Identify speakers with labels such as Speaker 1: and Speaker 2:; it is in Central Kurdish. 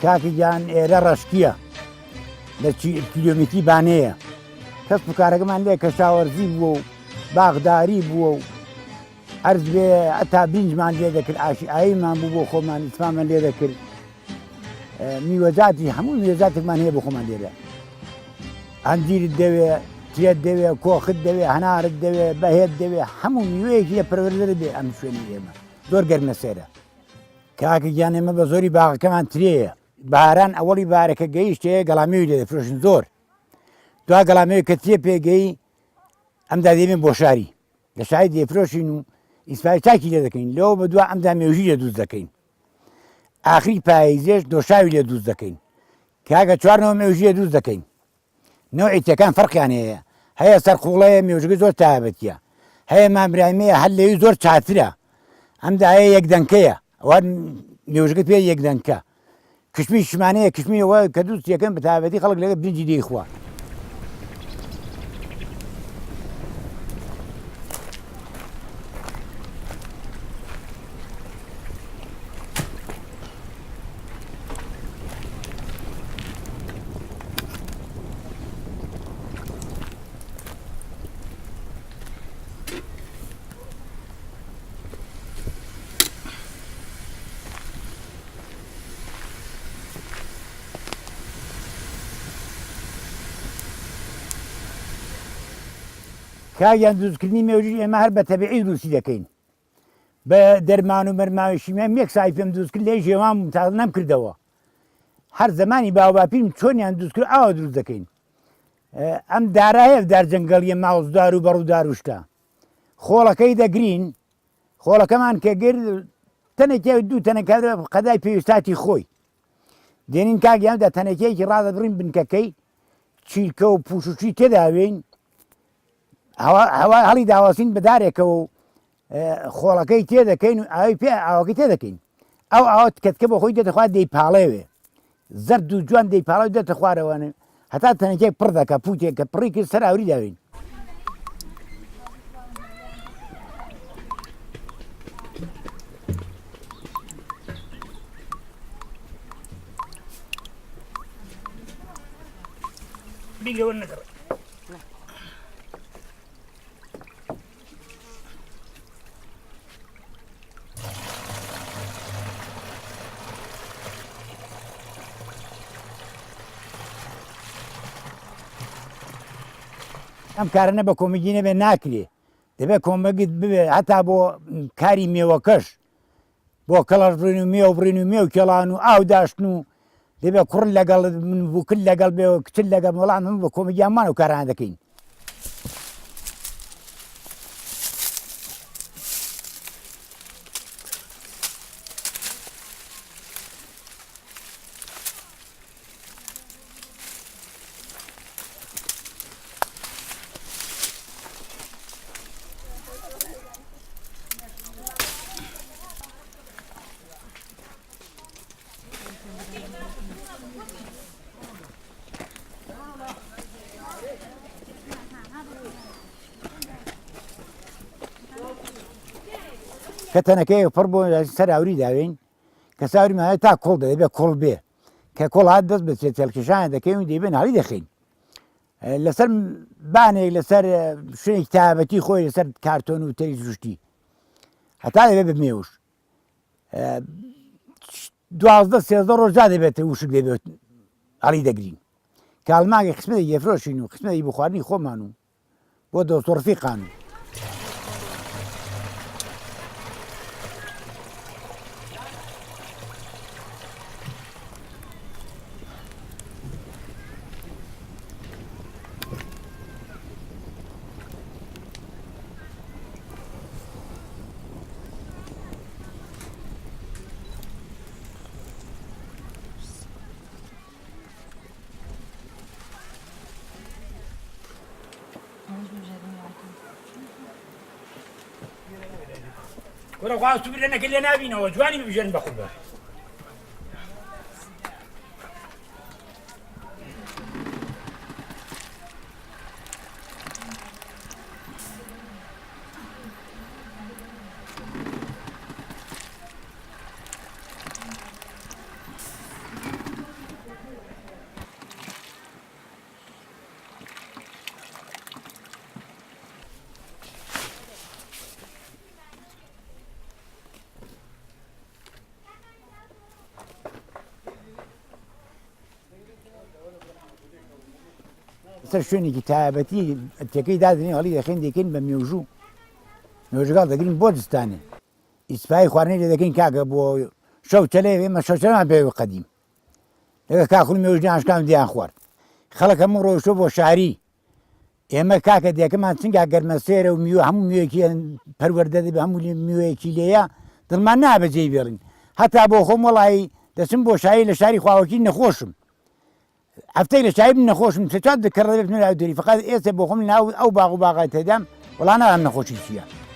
Speaker 1: کاکیان ئێرە ڕەشکیە لە کیلۆمتری بانەیە کەس بکارەکەمان لێ کەشاوەرزی بووە و باغداری بووە و ئەرز بێ ئەتا بینجمان لێ دەکرد ئاشیئاییمان بوو بۆ خۆمان ئیسمامان لێ دەکرد میوەجاتی هەموو میوەجاتێکمان هەیە بۆ خۆمان لێرە ئەنجیرت دەوێ ترێت دەوێ کۆخت دەوێ هەنارت دەوێ بەهێت دەوێ هەموو میوەیەکی لە پەروەردە دەبێ ئەم شوێنی ئێمە زۆر گەرمە سێرە کاکەگیان ئێمە بە زۆری باغەکەمان ترەیە باران ئەوەڵی بارەکە گەیشتەیە گەڵامەوی لێ دەفرۆشن زۆر دوا گەڵامەوەی کە ترێ پێگەی ئەمدا دێمێن بۆ شاری لە شاری دێفرۆشین و ئیسپای چاکی لێ دەکەین لەوە بە دووە ئەمدا مێژی لێ دروست دەکەین ئاخری پاییزێش دۆشاوی لێ دروست دەکەین کاکە چوارنەوە مێژی لێ دروست دەکەین نەوعی تێکان فەرقیان هەیە سەرقوڵەیە مێژەکەی زۆر تایبەتیە هەیە مامرایمەیە هەر لەوی زۆر چاترە ئەمدا هەیە یەکدەنکەیە ئەوە مێژەکە پێ یەکدەنکە کشمی شمانەیە کشمیەوە کە دووست یەکەم بە تایبەتی خەڵک لەگە برنجی دەیخوا کاگیان دروستکردنی مێژوی ئێمە هەر بە تەبیعی دروستی دەکەین بە دەرمان و مەرماوەشیمە یەک سای پێم دروستکرد لێ ژێوان تاڵ نەمکردەوە هەر زمانی باوباپیرم چۆنیان دروستکرد ئاوا دروست دەکەین ئەم دارایە دار جەنگەڵیە ماوزدار و بەڕوودار وشتا خۆڵەکەی دەگرین خۆڵەکەمان کە گرد تەنێکێ دوو تەنەکە قەدای پێویستاتی خۆی دێنین کاگیاندا تەنەکەیەکی ڕادەبڕین بنکەکەی چیرکە و پوشوشی تێداوێن هەوا هەڵی داوەسین بەدارێکەوە و خۆڵەکەی تێدەکەین و ئاوی پێ ئاوەکەی تێدەکەین ئەو ئاوت کەتکە بە خۆی دێتەخوات دەیپاڵێوێ زەرد و جوان دەیپاڵەوە دێتە خوارەوەنە هەتا تەنەکێک پڕ دەکە پوتێک کە پڕی کرد سەر ئاوری داوین بیگەوە نەکەڕ ئەم کارانە بە کۆمەگی نەبێ ناکرێ دەبێت کۆمەگت ببێ هەتا بۆ کاری مێوەکەش بۆ کەڵەش بڕین و مێو بڕین و مێو کێڵان و ئاو داشتن و دەبێت کوڕ لەگەڵ من بووکل لەگەڵ بێ و کچل لەگەڵ وەڵام من بە کۆمەگیانمان و کارانە دەکەین کە تەنەکەی پڕ بۆ سەر ئاوری داوین کە ساوریمانە تا کۆڵ دەبێت کۆڵ بێ کە کۆڵ هات دەست بە تێلکێشانە دەکەین و دەیبێن هەڵی دەخین لەسەر بانێک لەسەر شوێنێکی تایبەتی خۆی لەسەر کارتۆن و تەری زوشتی هەتا دەبێت بمێوش 12-13 ڕۆژدا دەبێت وشک دەبێت هەڵی دەگرین کاڵماگە قسمەتی یەفرۆشین و قسمەتی بۆ خواردنی خۆمان و بۆ دۆست و ڕەفیقان و وەرە خواست و برێنەکە لێ نابینەوە جوانی ببژێن بە خوبە سەر شوێنێکی تایبەتی تێکەی دادنێ هەڵی دەخێن دەکەین بە مێژوو مێژوگاڵ دەگرین بۆ دستانێ ئیسپای خواردنی لێ دەکەین کاکە بۆ شەو چەلێ ئێمە شەوچەلمان پێ قەدیم لەگە کاخول مێژوی عاشقان دییان خوارد خەڵک هەموو ڕۆیشتۆ بۆ شاری ئێمە کاکە دێکەمان چنگا گەرمە سێرە و میوە هەموو میوەیەکی پەروەردە دەبێ هەموو میوەیەکی لێیە دڵمان نابەجێ بێڕین هەتا بۆ خۆم وەڵی دەچم بۆ شایی لە شاری خواوەکی نەخۆشم هەفتەی لە شایی نەخۆشم چات دەکەڕ دەبێت دووری فقط ئێستا بۆ خۆم ناو ئەو باغ و باغای تێدام وەڵا نەڵام نەخۆشی چییە